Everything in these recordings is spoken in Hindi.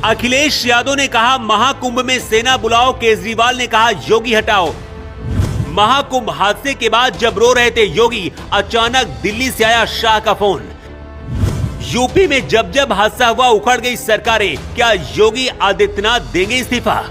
अखिलेश यादव ने कहा महाकुंभ में सेना बुलाओ, केजरीवाल ने कहा योगी हटाओ। महाकुंभ हादसे के बाद जब रो रहे थे योगी, अचानक दिल्ली से आया शाह का फोन। यूपी में जब जब हादसा हुआ उखड़ गई सरकारें, क्या योगी आदित्यनाथ देंगे इस्तीफा?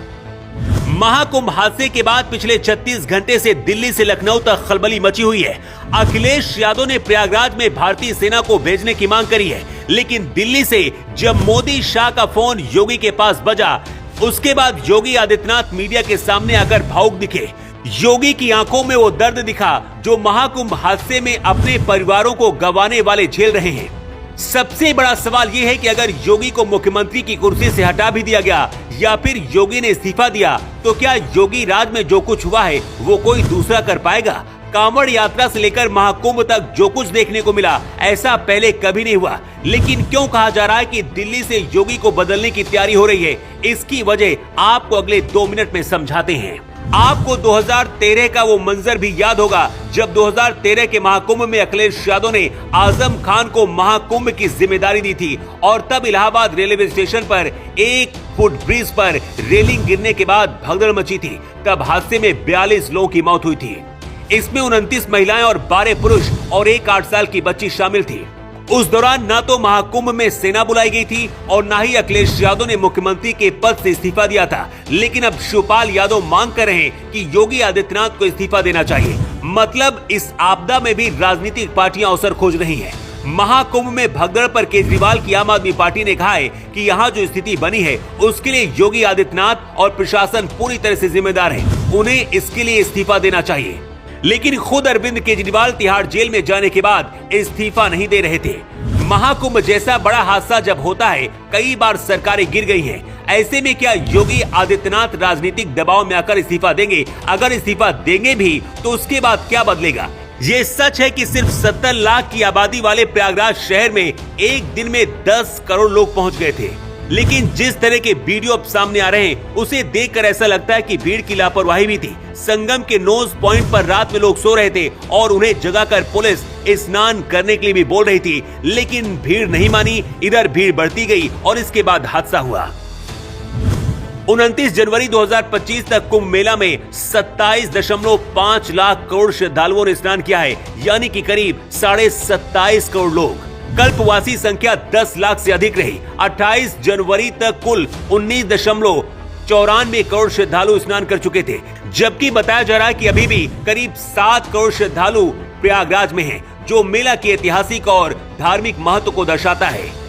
महाकुंभ हादसे के बाद पिछले 36 घंटे से दिल्ली से लखनऊ तक खलबली मची हुई है। अखिलेश यादव ने प्रयागराज में भारतीय सेना को भेजने की मांग करी है, लेकिन दिल्ली से जब मोदी शाह का फोन योगी के पास बजा, उसके बाद योगी आदित्यनाथ मीडिया के सामने आकर भावुक दिखे। योगी की आंखों में वो दर्द दिखा जो महाकुंभ हादसे में अपने परिवारों को गंवाने वाले झेल रहे हैं। सबसे बड़ा सवाल ये है कि अगर योगी को मुख्यमंत्री की कुर्सी से हटा भी दिया गया या फिर योगी ने इस्तीफा दिया, तो क्या योगी राज में जो कुछ हुआ है वो कोई दूसरा कर पाएगा? कांवड़ यात्रा से लेकर महाकुंभ तक जो कुछ देखने को मिला, ऐसा पहले कभी नहीं हुआ। लेकिन क्यों कहा जा रहा है कि दिल्ली से योगी को बदलने की तैयारी हो रही है? इसकी वजह आपको अगले 2 मिनट में समझाते हैं। आपको 2013 का वो मंजर भी याद होगा जब 2013 के महाकुंभ में अखिलेश यादव ने आजम खान को महाकुंभ की जिम्मेदारी दी थी और तब इलाहाबाद रेलवे स्टेशन पर 1 फुट ब्रिज पर रेलिंग गिरने के बाद भगदड़ मची थी। तब हादसे में 42 लोगों की मौत हुई थी। इसमें 29 महिलाएं और 12 पुरुष और एक 8 साल की बच्ची शामिल थी। उस दौरान न तो महाकुंभ में सेना बुलाई गई थी और न ही अखिलेश यादव ने मुख्यमंत्री के पद से इस्तीफा दिया था। लेकिन अब शिवपाल यादव मांग कर रहे हैं कि योगी आदित्यनाथ को इस्तीफा देना चाहिए। मतलब इस आपदा में भी राजनीतिक पार्टियां अवसर खोज रही हैं। महाकुंभ में भगदड़ पर केजरीवाल की आम आदमी पार्टी ने कहा है कि यहाँ जो स्थिति बनी है उसके लिए योगी आदित्यनाथ और प्रशासन पूरी तरह से जिम्मेदार है। उन्हें इसके लिए इस्तीफा देना चाहिए। लेकिन खुद अरविंद केजरीवाल तिहाड़ जेल में जाने के बाद इस्तीफा नहीं दे रहे थे। महाकुंभ जैसा बड़ा हादसा जब होता है, कई बार सरकारें गिर गई हैं। ऐसे में क्या योगी आदित्यनाथ राजनीतिक दबाव में आकर इस्तीफा देंगे? अगर इस्तीफा देंगे भी तो उसके बाद क्या बदलेगा? ये सच है कि सिर्फ 70 लाख की आबादी वाले प्रयागराज शहर में एक दिन में 10 करोड़ लोग पहुंच गए थे। लेकिन जिस तरह के वीडियो अब सामने आ रहे हैं उसे देखकर ऐसा लगता है कि भीड़ की लापरवाही भी थी। संगम के नोज पॉइंट पर रात में लोग सो रहे थे और उन्हें जगाकर पुलिस स्नान करने के लिए भी बोल रही थी, लेकिन भीड़ नहीं मानी। इधर भीड़ बढ़ती गई और इसके बाद हादसा हुआ। 29 जनवरी 2025 तक कुंभ मेला में 27.5 लाख करोड़ श्रद्धालुओं ने स्नान किया है, यानी कि करीब 27.5 करोड़ लोग। कल्पवासी संख्या 10 लाख से अधिक रही। 28 जनवरी तक कुल 19.94 करोड़ श्रद्धालु स्नान कर चुके थे, जबकि बताया जा रहा है कि अभी भी करीब 7 करोड़ श्रद्धालु प्रयागराज में हैं, जो मेला के ऐतिहासिक और धार्मिक महत्व को दर्शाता है।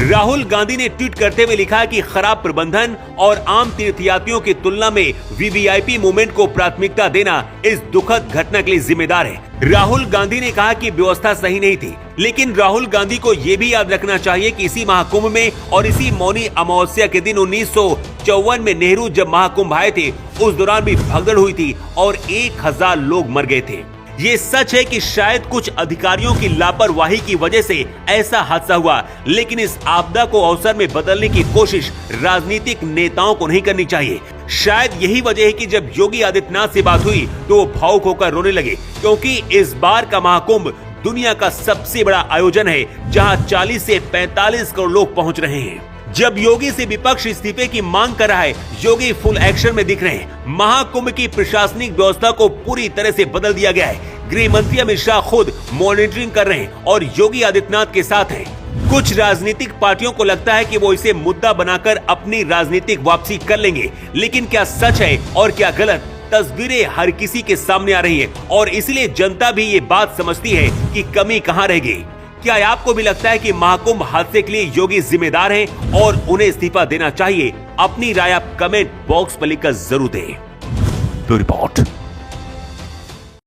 राहुल गांधी ने ट्वीट करते हुए लिखा कि खराब प्रबंधन और आम तीर्थयात्रियों की तुलना में वीवीआईपी मूवमेंट को प्राथमिकता देना इस दुखद घटना के लिए जिम्मेदार है। राहुल गांधी ने कहा कि व्यवस्था सही नहीं थी, लेकिन राहुल गांधी को ये भी याद रखना चाहिए कि इसी महाकुंभ में और इसी मौनी अमावस्या के दिन 1954 में नेहरू जब महाकुंभ आए थे, उस दौरान भी भगदड़ हुई थी और 1000 लोग मर गए थे। ये सच है कि शायद कुछ अधिकारियों की लापरवाही की वजह से ऐसा हादसा हुआ, लेकिन इस आपदा को अवसर में बदलने की कोशिश राजनीतिक नेताओं को नहीं करनी चाहिए। शायद यही वजह है कि जब योगी आदित्यनाथ से बात हुई तो वो भावुक होकर रोने लगे, क्योंकि इस बार का महाकुंभ दुनिया का सबसे बड़ा आयोजन है जहां 40 से 45 करोड़ लोग पहुंच रहे हैं। जब योगी से विपक्ष इस्तीफे की मांग कर रहा है, योगी फुल एक्शन में दिख रहे हैं। महाकुंभ की प्रशासनिक व्यवस्था को पूरी तरह से बदल दिया गया है। गृह मंत्री अमित शाह खुद मॉनिटरिंग कर रहे हैं और योगी आदित्यनाथ के साथ हैं। कुछ राजनीतिक पार्टियों को लगता है कि वो इसे मुद्दा बनाकर अपनी राजनीतिक वापसी कर लेंगे, लेकिन क्या सच है और क्या गलत, तस्वीरें हर किसी के सामने आ रही हैं और इसलिए जनता भी ये बात समझती है कि कमी कहां रह गई। क्या आपको भी लगता है कि महाकुंभ हादसे के लिए योगी जिम्मेदार हैं और उन्हें इस्तीफा देना चाहिए? अपनी राय आप कमेंट बॉक्स पर लिखकर जरूर दें। रिपोर्ट।